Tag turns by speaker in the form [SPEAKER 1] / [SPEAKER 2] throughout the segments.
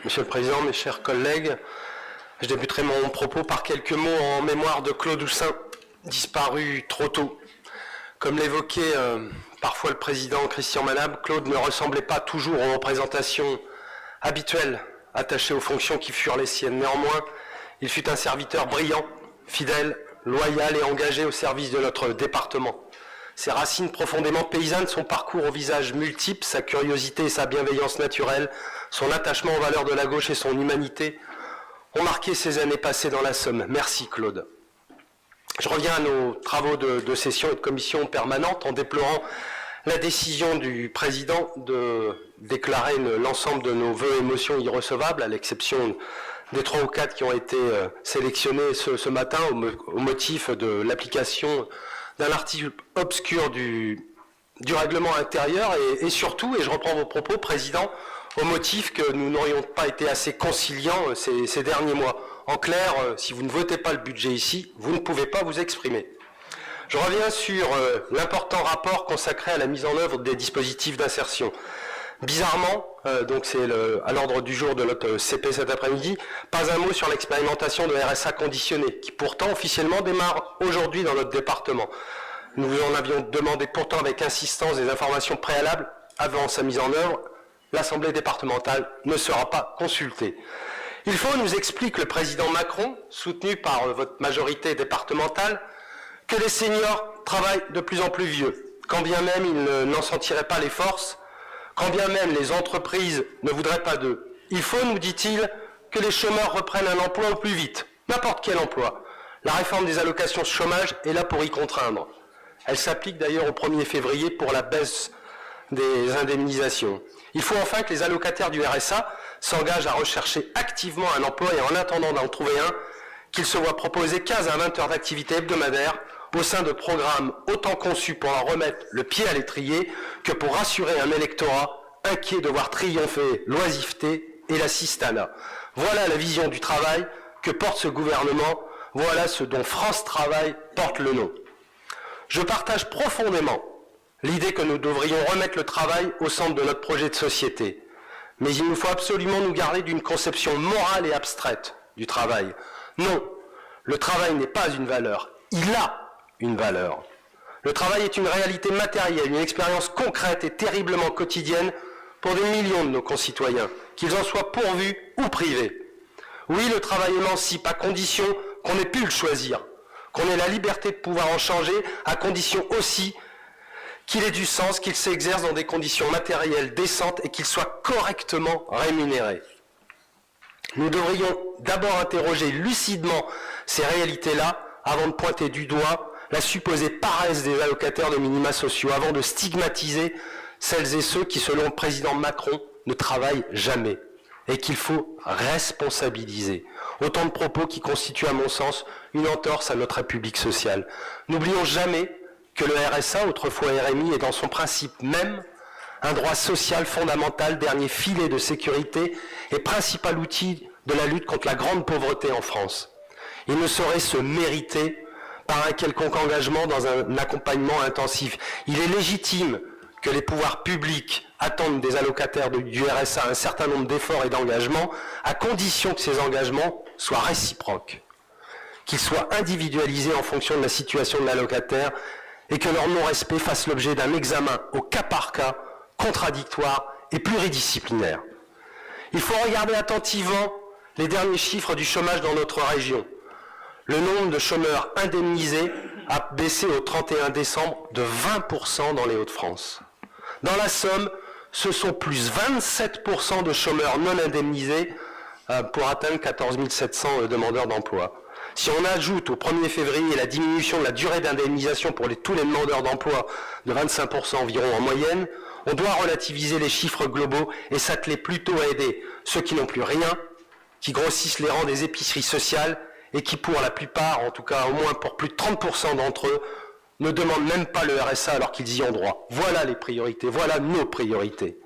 [SPEAKER 1] Monsieur le Président, mes chers collègues, je débuterai mon propos par quelques mots en mémoire de Claude Houssin, disparu trop tôt. Comme l'évoquait parfois le Président Christian Manable, Claude ne ressemblait pas toujours aux représentations habituelles attachées aux fonctions qui furent les siennes. Néanmoins, il fut un serviteur brillant, fidèle, loyal et engagé au service de notre département. Ses racines profondément paysannes, son parcours au visage multiple, sa curiosité et sa bienveillance naturelle, son attachement aux valeurs de la gauche et son humanité ont marqué ces années passées dans la Somme. Merci Claude. Je reviens à nos travaux de session et de commission permanente en déplorant la décision du président de déclarer l'ensemble de nos vœux et motions irrecevables, à l'exception des 3 ou 4 qui ont été sélectionnés ce matin au motif de l'application d'un article obscur du règlement intérieur et surtout, et je reprends vos propos, Président, au motif que nous n'aurions pas été assez conciliants ces derniers mois. En clair, si vous ne votez pas le budget ici, vous ne pouvez pas vous exprimer. Je reviens sur l'important rapport consacré à la mise en œuvre des dispositifs d'insertion. Bizarrement, donc c'est à l'ordre du jour de notre CP cet après-midi, pas un mot sur l'expérimentation de RSA conditionné, qui pourtant officiellement démarre aujourd'hui dans notre département. Nous en avions demandé pourtant avec insistance des informations préalables avant sa mise en œuvre. L'Assemblée départementale ne sera pas consultée. Il faut, nous explique le président Macron, soutenu par votre majorité départementale, que les seniors travaillent de plus en plus vieux, quand bien même ils n'en sentiraient pas les forces, quand bien même les entreprises ne voudraient pas d'eux. Il faut, nous dit-il, que les chômeurs reprennent un emploi au plus vite, n'importe quel emploi. La réforme des allocations chômage est là pour y contraindre. Elle s'applique d'ailleurs au 1er février pour la baisse des indemnisations. Il faut enfin que les allocataires du RSA s'engagent à rechercher activement un emploi et en attendant d'en trouver un, qu'ils se voient proposer 15 à 20 heures d'activité hebdomadaire au sein de programmes autant conçus pour leur remettre le pied à l'étrier que pour rassurer un électorat inquiet de voir triompher l'oisiveté et l'assistanat. Voilà la vision du travail que porte ce gouvernement, voilà ce dont France Travail porte le nom. Je partage profondément l'idée que nous devrions remettre le travail au centre de notre projet de société. Mais il nous faut absolument nous garder d'une conception morale et abstraite du travail. Non, le travail n'est pas une valeur, il a une valeur. Le travail est une réalité matérielle, une expérience concrète et terriblement quotidienne pour des millions de nos concitoyens, qu'ils en soient pourvus ou privés. Oui, le travail émancipe à condition qu'on ait pu le choisir, qu'on ait la liberté de pouvoir en changer, à condition aussi qu'il ait du sens, qu'il s'exerce dans des conditions matérielles décentes et qu'il soit correctement rémunéré. Nous devrions d'abord interroger lucidement ces réalités-là avant de pointer du doigt la supposée paresse des allocataires de minima sociaux, avant de stigmatiser celles et ceux qui, selon le président Macron, ne travaillent jamais et qu'il faut responsabiliser. Autant de propos qui constituent, à mon sens, une entorse à notre République sociale. N'oublions jamais que le RSA, autrefois RMI, est dans son principe même un droit social fondamental, dernier filet de sécurité et principal outil de la lutte contre la grande pauvreté en France. Il ne saurait se mériter par un quelconque engagement dans un accompagnement intensif. Il est légitime que les pouvoirs publics attendent des allocataires du RSA un certain nombre d'efforts et d'engagements, à condition que ces engagements soient réciproques, qu'ils soient individualisés en fonction de la situation de l'allocataire et que leur non-respect fasse l'objet d'un examen au cas par cas, contradictoire et pluridisciplinaire. Il faut regarder attentivement les derniers chiffres du chômage dans notre région. Le nombre de chômeurs indemnisés a baissé au 31 décembre de 20% dans les Hauts-de-France. Dans la Somme, ce sont plus 27% de chômeurs non indemnisés pour atteindre 14 700 demandeurs d'emploi. Si on ajoute au 1er février la diminution de la durée d'indemnisation pour tous les demandeurs d'emploi de 25% environ en moyenne, on doit relativiser les chiffres globaux et s'atteler plutôt à aider ceux qui n'ont plus rien, qui grossissent les rangs des épiceries sociales et qui, pour la plupart, en tout cas au moins pour plus de 30% d'entre eux, ne demandent même pas le RSA alors qu'ils y ont droit. Voilà les priorités, voilà nos priorités.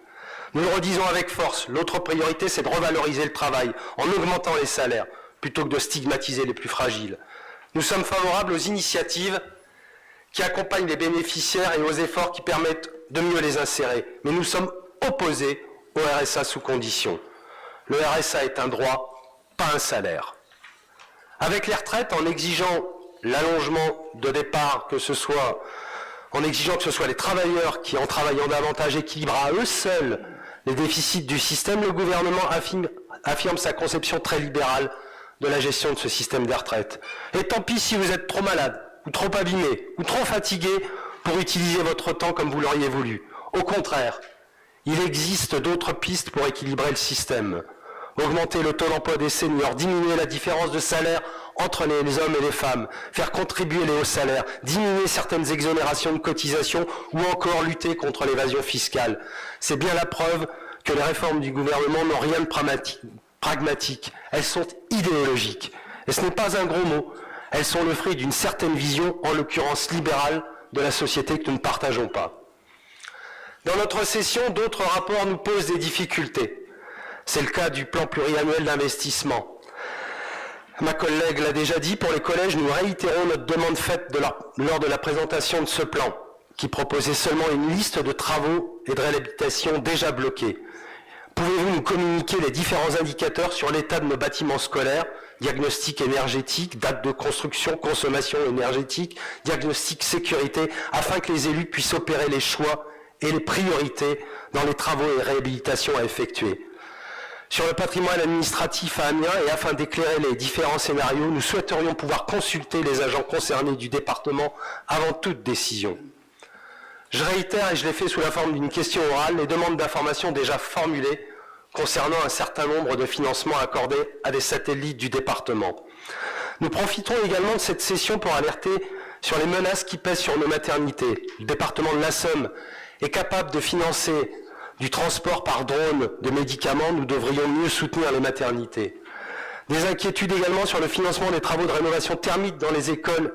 [SPEAKER 1] Nous le redisons avec force, l'autre priorité c'est de revaloriser le travail en augmentant les salaires, plutôt que de stigmatiser les plus fragiles. Nous sommes favorables aux initiatives qui accompagnent les bénéficiaires et aux efforts qui permettent de mieux les insérer. Mais nous sommes opposés au RSA sous condition. Le RSA est un droit, pas un salaire. Avec les retraites, en exigeant l'allongement de départ, en exigeant que ce soit les travailleurs qui, en travaillant davantage, équilibrent à eux seuls les déficits du système, le gouvernement affirme sa conception très libérale de la gestion de ce système des retraites. Et tant pis si vous êtes trop malade, ou trop abîmé, ou trop fatigué pour utiliser votre temps comme vous l'auriez voulu. Au contraire, il existe d'autres pistes pour équilibrer le système. Augmenter le taux d'emploi des seniors, diminuer la différence de salaire entre les hommes et les femmes, faire contribuer les hauts salaires, diminuer certaines exonérations de cotisations ou encore lutter contre l'évasion fiscale. C'est bien la preuve que les réformes du gouvernement n'ont rien de pragmatique. Elles sont idéologiques. Et ce n'est pas un gros mot. Elles sont le fruit d'une certaine vision, en l'occurrence libérale, de la société que nous ne partageons pas. Dans notre session, d'autres rapports nous posent des difficultés. C'est le cas du plan pluriannuel d'investissement. Ma collègue l'a déjà dit, pour les collèges, nous réitérons notre demande faite lors de la présentation de ce plan, qui proposait seulement une liste de travaux et de réhabilitation déjà bloqués. Pouvez-vous nous communiquer les différents indicateurs sur l'état de nos bâtiments scolaires, diagnostic énergétique, date de construction, consommation énergétique, diagnostic sécurité, afin que les élus puissent opérer les choix et les priorités dans les travaux et réhabilitations à effectuer. Sur le patrimoine administratif à Amiens, et afin d'éclairer les différents scénarios, nous souhaiterions pouvoir consulter les agents concernés du département avant toute décision. Je réitère, et je l'ai fait sous la forme d'une question orale, les demandes d'information déjà formulées concernant un certain nombre de financements accordés à des satellites du département. Nous profiterons également de cette session pour alerter sur les menaces qui pèsent sur nos maternités. Le département de la Somme est capable de financer du transport par drone de médicaments, nous devrions mieux soutenir les maternités. Des inquiétudes également sur le financement des travaux de rénovation thermique dans les écoles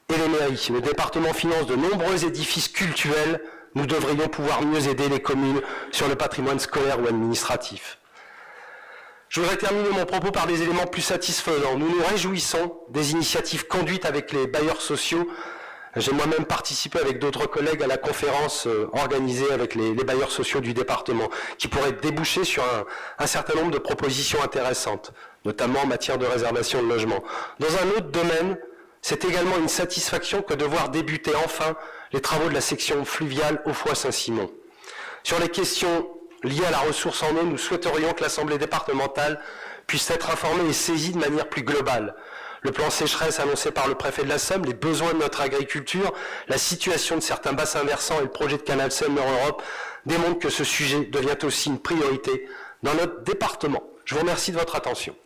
[SPEAKER 1] et les mairies. Le département finance de nombreux édifices cultuels, nous devrions pouvoir mieux aider les communes sur le patrimoine scolaire ou administratif. Je voudrais terminer mon propos par des éléments plus satisfaisants. Nous nous réjouissons des initiatives conduites avec les bailleurs sociaux. J'ai moi-même participé avec d'autres collègues à la conférence organisée avec les bailleurs sociaux du département, qui pourrait déboucher sur un certain nombre de propositions intéressantes, notamment en matière de réservation de logement. Dans un autre domaine, c'est également une satisfaction que de voir débuter enfin les travaux de la section fluviale Aufroy-Saint-Simon. Sur les questions liées à la ressource en eau, nous souhaiterions que l'Assemblée départementale puisse être informée et saisie de manière plus globale. Le plan sécheresse annoncé par le préfet de la Somme, les besoins de notre agriculture, la situation de certains bassins versants et le projet de canal Seine-Nord-Europe démontrent que ce sujet devient aussi une priorité dans notre département. Je vous remercie de votre attention.